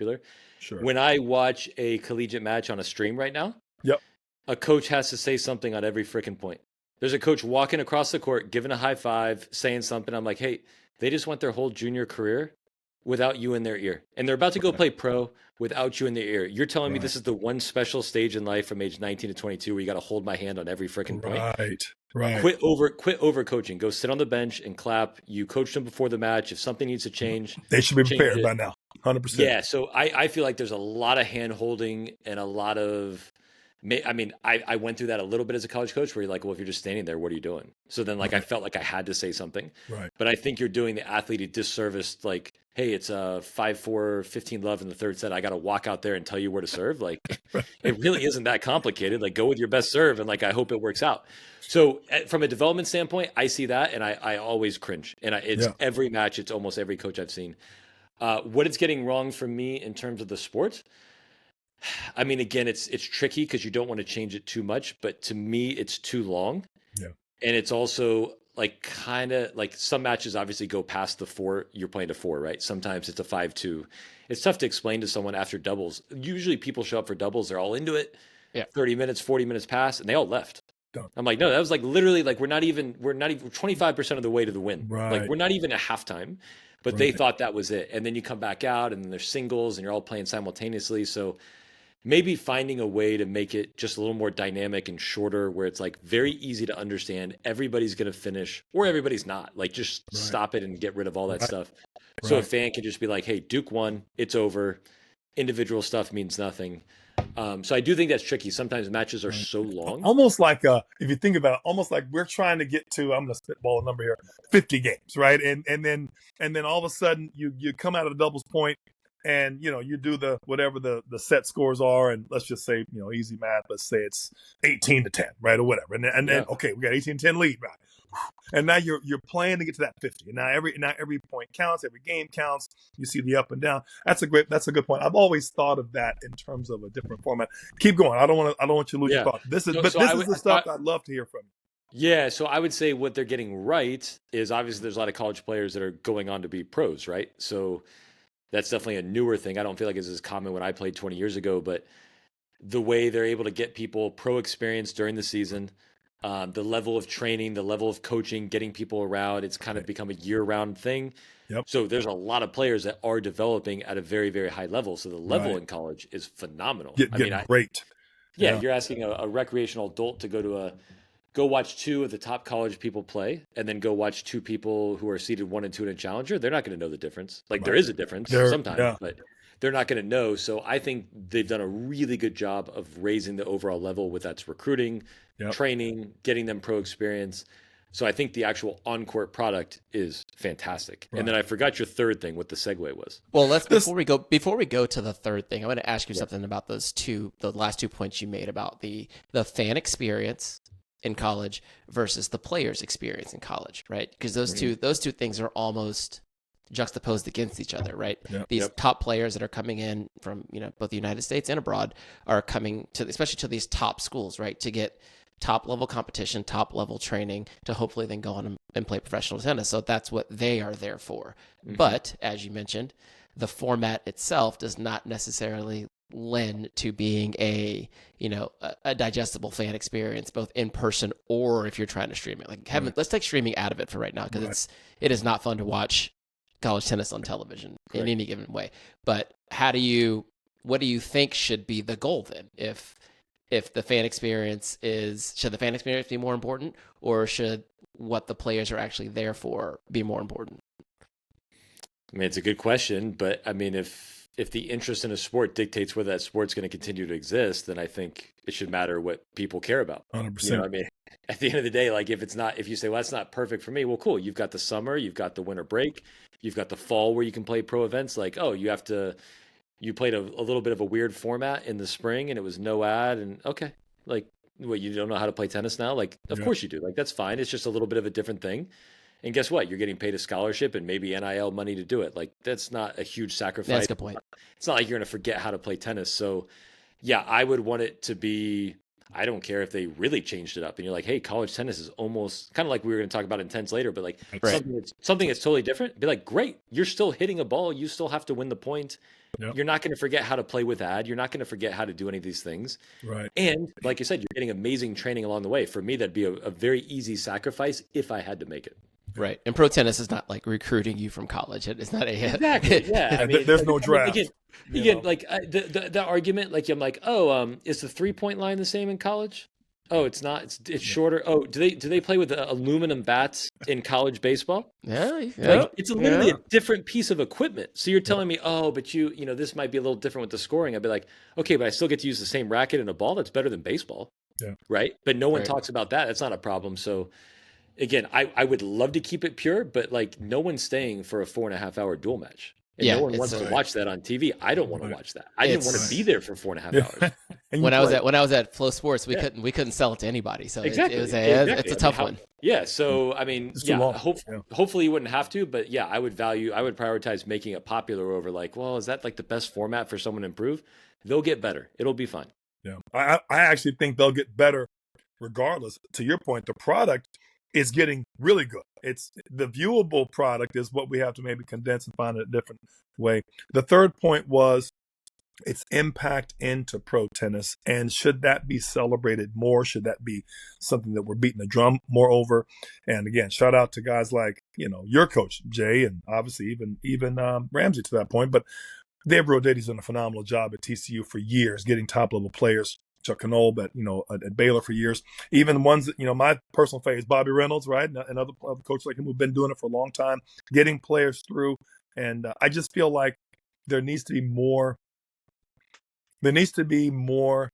popular. Sure. When I watch a collegiate match on a stream right now, Yep. a coach has to say something on every freaking point. There's a coach walking across the court, giving a high five, saying something. I'm like, hey, they just went their whole junior career without you in their ear. And they're about to go Right. play pro without you in their ear. You're telling me Right. this is the one special stage in life from age 19 to 22 where you got to hold my hand on every freaking point? Right. Right. Quit over coaching. Go sit on the bench and clap. You coached them before the match. If something needs to change, They should be change prepared it. by now. 100%. Yeah, so I feel like there's a lot of hand holding and a lot of I mean, I went through that a little bit as a college coach where you're like, well, if you're just standing there, what are you doing? So then like I Right. felt like I had to say something. Right. But I think you're doing the athlete a disservice, like, hey, it's a 5-4, 15 love in the third set. I gotta walk out there and tell you where to serve. Like it really isn't that complicated. Like go with your best serve and like I hope it works out. So from a development standpoint, I see that and I always cringe. And it's Yeah. every match, it's almost every coach I've seen. What it's getting wrong for me in terms of the sport, I mean, again, it's tricky because you don't want to change it too much, but to me, it's too long. Yeah. And it's also like kind of like some matches obviously go past the 4, you're playing to 4, right? Sometimes it's a 5-2. It's tough to explain to someone after doubles. Usually people show up for doubles, they're all into it. Yeah. 30 minutes, 40 minutes pass, and they all left. Done. I'm like, no, that was like literally like we're not even 25% of the way to the win. Right. Like we're not even at halftime. But they Right. thought that was it. And then you come back out and then there's singles and you're all playing simultaneously. So maybe finding a way to make it just a little more dynamic and shorter where it's like very easy to understand. Everybody's going to finish or everybody's not. Like just Right. stop it and get rid of all that Right. stuff. So a Right. fan can just be like, hey, Duke won. It's over. Individual stuff means nothing. So I do think that's tricky. Sometimes matches are Right. so long. Almost like if you think about it, almost like we're trying to get to, I'm gonna spitball a number here, 50 games, right? And then all of a sudden you come out of the doubles point and you do the whatever the set scores are, and let's just say, easy math, let's say it's 18-10, right? Or whatever. And then Yeah. okay, we got 18-10 lead, right? And now you're playing to get to that 50. And now every point counts, every game counts. You see the up and down. That's a good point. I've always thought of that in terms of a different format. Keep going. I don't want you to lose your Yeah. thought. This is No, but so this I is would- the stuff I'd love to hear from you. Yeah, so I would say what they're getting right is obviously there's a lot of college players that are going on to be pros, right? So that's definitely a newer thing. I don't feel like it's as common when I played 20 years ago, but the way they're able to get people pro experience during the season, the level of training, the level of coaching, getting people around, it's kind of become a year-round thing. Yep. So there's a lot of players that are developing at a very, very high level. So the level Right. in college is phenomenal. Get great. Yeah, you're asking a recreational adult to go watch 2 of the top college people play and then go watch 2 people who are seeded 1 and 2 in a challenger. They're not going to know the difference. Like there Right. is a difference sometimes, Yeah. but they're not going to know. So I think they've done a really good job of raising the overall level with that's recruiting, Yep. training, getting them pro experience. So I think the actual on-court product is fantastic. Right. And then I forgot your third thing, what the segue was. Well, before we go to the third thing, I want to ask you something about the last 2 points you made about the fan experience in college versus the player's experience in college, right? Because those two things are almost juxtaposed against each other, right? Yep. These top players that are coming in from both the United States and abroad are coming to, especially to these top schools, right, to get top level competition, top level training, to hopefully then go on and play professional tennis. So that's what they are there for. Mhm. But as you mentioned, the format itself does not necessarily lend to being a digestible fan experience, both in person or if you're trying to stream it. Like, let's take streaming out of it for right now, because it is not fun to watch college tennis on television in any given way. But what do you think should be the goal then? If the fan experience should the fan experience be more important, or should what the players are actually there for be more important? I mean, it's a good question, but I mean, if the interest in a sport dictates whether that sport's going to continue to exist, then I think it should matter what people care about. 100%. You know what I mean? At the end of the day, like if you say, well, that's not perfect for me, well, cool. You've got the summer, you've got the winter break, you've got the fall where you can play pro events. Like, oh, you played a little bit of a weird format in the spring and it was no ad, and okay, like, what, you don't know how to play tennis now? Like, of course you do. Like, that's fine. It's just a little bit of a different thing. And guess what? You're getting paid a scholarship and maybe NIL money to do it. Like, that's not a huge sacrifice. That's a good point. It's not like you're going to forget how to play tennis. So yeah, I would want it to be, I don't care if they really changed it up. And you're like, hey, college tennis is almost kind of like we were going to talk about intense later, but like Right. something that's totally different. Be like, great, you're still hitting a ball. You still have to win the point. Yep. You're not going to forget how to play with ad. You're not going to forget how to do any of these things. Right. And like you said, you're getting amazing training along the way. For me, that'd be a very easy sacrifice if I had to make it. Right. And pro tennis is not like recruiting you from college. It's not a Exactly. Yeah. I mean, there's no draft. Again, like the argument, like I'm like, oh, is the 3-point line the same in college? Oh, it's not. It's shorter. Oh, do they play with aluminum bats in college baseball? Yeah. Like it's literally a different piece of equipment. So you're telling me, oh, but this might be a little different with the scoring. I'd be like, okay, but I still get to use the same racket and a ball. That's better than baseball. Yeah. Right. But no one Right. talks about that. That's not a problem. So again, I would love to keep it pure, but like no one's staying for a 4.5-hour dual match. And Yeah, no one it's wants to right. watch that on TV. I don't want to Right. watch that. I didn't want to It's- be there for 4.5 hours. And When you I was play. at Flow Sports, we Yeah. couldn't sell it to anybody. So Exactly. it's Exactly. a tough I one. Yeah. So I mean, It's too yeah. long. Hopefully you wouldn't have to, but yeah, I would prioritize making it popular over like, well, is that like the best format for someone to improve? They'll get better. It'll be fine. Yeah. I actually think they'll get better regardless. To your point, the product is getting really good. It's the viewable product is what we have to maybe condense and find a different way. The third point was its impact into pro tennis. And should that be celebrated more? Should that be something that we're beating the drum more over? And again, shout out to guys like, your coach, Jay, and obviously even Ramsey to that point. But Dave Rodetti's done a phenomenal job at TCU for years, getting top level players. Chuck Knoll, but at Baylor for years. Even ones that my personal favorite is Bobby Reynolds, right, and other coaches like him who've been doing it for a long time, getting players through. And I just feel like there needs to be more. There needs to be more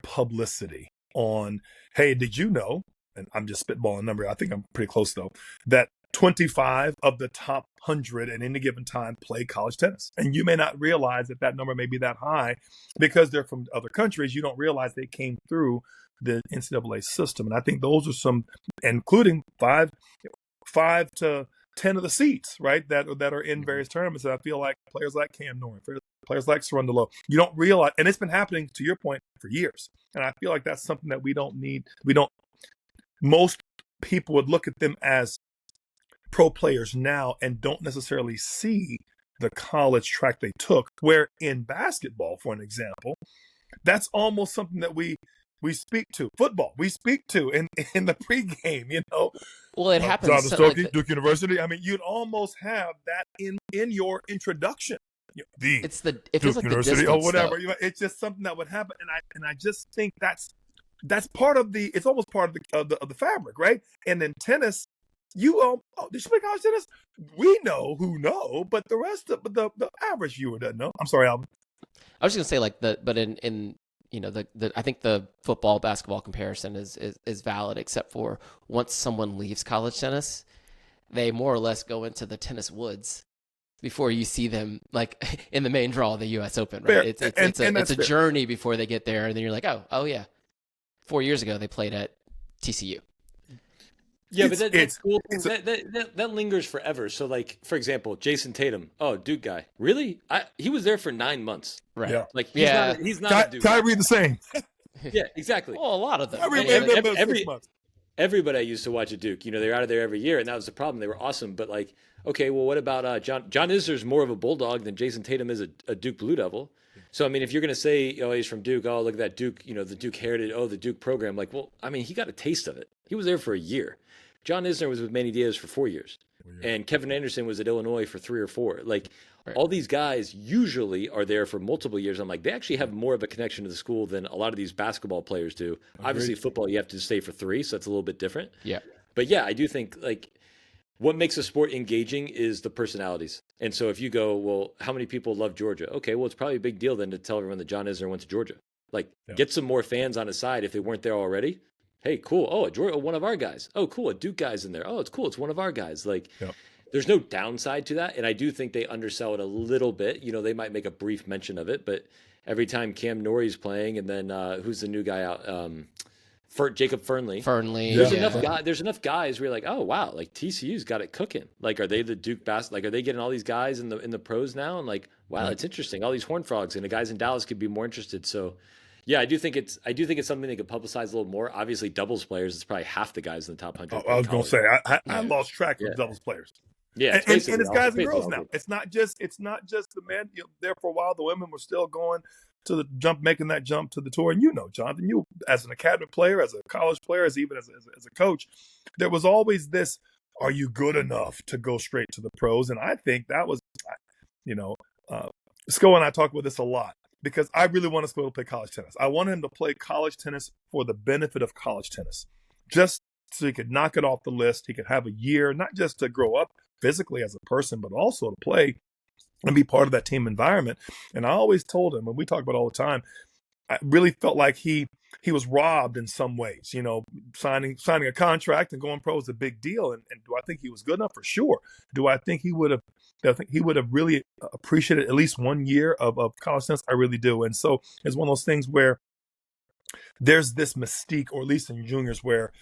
publicity on. Hey, did you know? And I'm just spitballing a number. I think I'm pretty close though. That 25 of the top 100 at any given time play college tennis. And you may not realize that number may be that high because they're from other countries. You don't realize they came through the NCAA system. And I think those are some, including 5 to 10 of the seats, right, that are in various tournaments. And I feel like players like Cam Norrie, players like Cerundolo, you don't realize, and it's been happening, to your point, for years. And I feel like that's something that most people would look at them as pro players now and don't necessarily see the college track they took, where in basketball, for an example, that's almost something that we speak to. Football, we speak to in the pregame, Well, it happens. Jonathan Stokke, Duke University. I mean, you'd almost have that in your introduction. It feels Duke like University the distance, or whatever. though. It's just something that would happen, and I just think that's part of the. It's almost part of the fabric, right? And then tennis. Did you play college tennis? We know who know, but the rest of the average viewer doesn't know. I'm sorry, Alvin. I was just gonna say but in I think the football basketball comparison is valid, except for once someone leaves college tennis, they more or less go into the tennis woods before you see them like in the main draw of the U.S. Open. Right? Fair. It's a journey before they get there, and then you're like, oh yeah, 4 years ago they played at TCU. Yeah, but that's cool. That lingers forever. So, like, for example, Jason Tatum. Oh, Duke guy. Really? He was there for 9 months. Right. Yeah. Like, he's not a Duke guy. Kyrie the same. Yeah, exactly. Well, a lot of them. Everybody I used to watch at Duke, they're out of there every year, and that was the problem. They were awesome, but like, okay, well, what about John Isner's more of a Bulldog than Jason Tatum is a Duke Blue Devil. So, I mean, if you're going to say, he's from Duke, oh, look at that Duke, the Duke heritage, the Duke program. Like, well, I mean, he got a taste of it. He was there for a year. John Isner was with Manny Diaz for 4 years. And Kevin Anderson was at Illinois for 3 or 4. Like, all these guys usually are there for multiple years. I'm like, they actually have more of a connection to the school than a lot of these basketball players do. Agreed. Obviously, football, you have to stay for 3, so that's a little bit different. Yeah. But yeah, I do think, like, what makes a sport engaging is the personalities. And so if you go, well, how many people love Georgia? Okay, well, it's probably a big deal then to tell everyone that John Isner went to Georgia. Like, get some more fans on his side if they weren't there already. Hey, cool. Oh, one of our guys. Oh, cool. A Duke guy's in there. Oh, it's cool. It's one of our guys. Like, there's no downside to that. And I do think they undersell it a little bit. They might make a brief mention of it, but every time Cam Norrie's playing, and then who's the new guy out? Jacob Fernley. There's enough guys where you're like, oh wow, like TCU's got it cooking. Like, are they the Duke like, are they getting all these guys in the pros now? And like, wow, that's interesting. All these Horned Frogs, and the guys in Dallas could be more interested. So Yeah, I do think it's something they could publicize a little more. Obviously, doubles players is probably half the guys in the top 100. I was going to say, I Yeah. lost track Yeah. of doubles players. Yeah, And it's guys and girls now. group. It's not just the men. There for a while, the women were still going to the jump, making that jump to the tour. And Jonathan, you as an academy player, as a college player, as a coach, there was always this: are you good enough to go straight to the pros? And I think that was, Sko and I talk about this a lot because I really want Sko to play college tennis. I want him to play college tennis for the benefit of college tennis, just so he could knock it off the list. He could have a year, not just to grow up physically as a person, but also to play and be part of that team environment. And I always told him, and we talk about it all the time, I really felt like he was robbed in some ways. Signing a contract and going pro is a big deal. And do I think he was good enough? For sure. Do I think he would have really appreciated at least 1 year of college tennis? I really do. And so it's one of those things where there's this mystique, or at least in juniors, where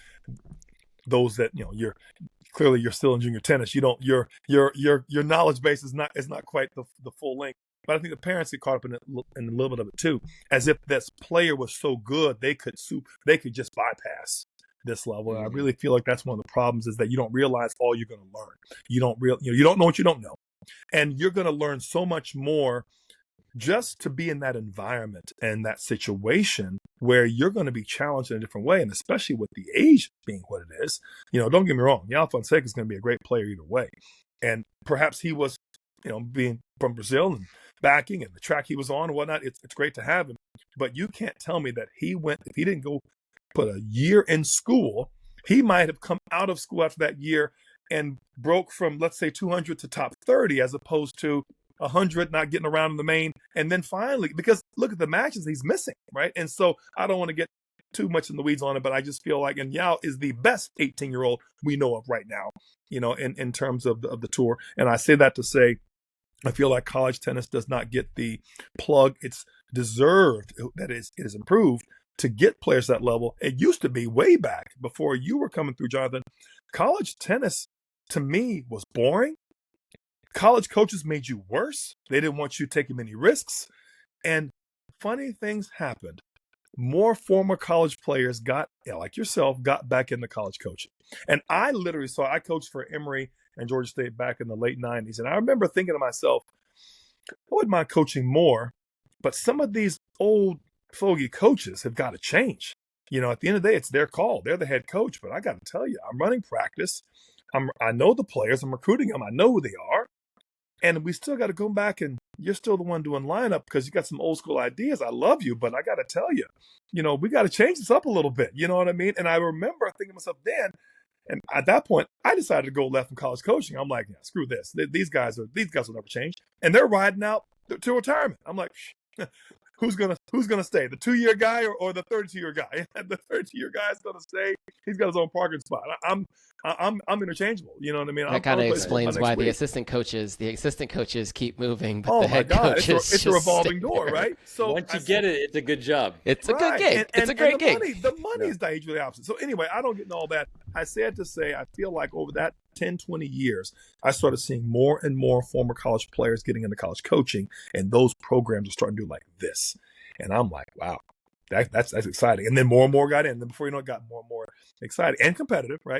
those that you're still in junior tennis. You don't your knowledge base is not quite the full length. But I think the parents get caught up in a little bit of it too, as if this player was so good they could just bypass this level. And I really feel like that's one of the problems, is that you don't realize all you're going to learn. You don't know what you don't know, and you're going to learn so much more just to be in that environment and that situation where you're going to be challenged in a different way. And especially with the age being what it is, don't get me wrong, Alvin Fonseca is going to be a great player either way. And perhaps he was, being from Brazil and backing and the track he was on and whatnot, it's great to have him. But you can't tell me that if he didn't go put a year in school, he might have come out of school after that year and broke from, let's say, 200 to top 30, as opposed to 100, not getting around in the main. And then finally, because look at the matches he's missing, right? And so I don't want to get too much in the weeds on it, but I just feel like, and Yao is the best 18-year-old we know of right now, in terms of the tour. And I say that to say, I feel like college tennis does not get the plug it's deserved. That is, it has improved to get players that level. It used to be way back before you were coming through, Jonathan. College tennis, to me, was boring. College coaches made you worse. They didn't want you taking many risks. And funny things happened. More former college players like yourself, got back into college coaching. And I literally I coached for Emory and Georgia State back in the late 90s. And I remember thinking to myself, I wouldn't mind coaching more, but some of these old fogey coaches have got to change. At the end of the day, it's their call. They're the head coach. But I got to tell you, I'm running practice. I know the players. I'm recruiting them. I know who they are. And we still got to go back, and you're still the one doing lineup because you got some old school ideas. I love you, but I got to tell you, we got to change this up a little bit. You know what I mean? And I remember thinking to myself then, and at that point, I decided to go left from college coaching. I'm like, yeah, screw this. These guys will never change, and they're riding out to retirement. I'm like, who's gonna stay? The 2-year guy or the 32-year guy? The 32-year guy is gonna stay. He's got his own parking spot. I'm interchangeable. You know what I mean? That kind of explains why the assistant coaches keep moving, but the head coaches it's a revolving door, right? So once you get it, it's a good job. It's a good gig. It's a great gig. The money is the opposite. So anyway, I don't get into all that. I said to say, I feel like over that 10, 20 years, I started seeing more and more former college players getting into college coaching, and those programs are starting to do like this. And I'm like, wow, that's exciting. And then more and more got in. And then before you know it, got more and more exciting and competitive, right?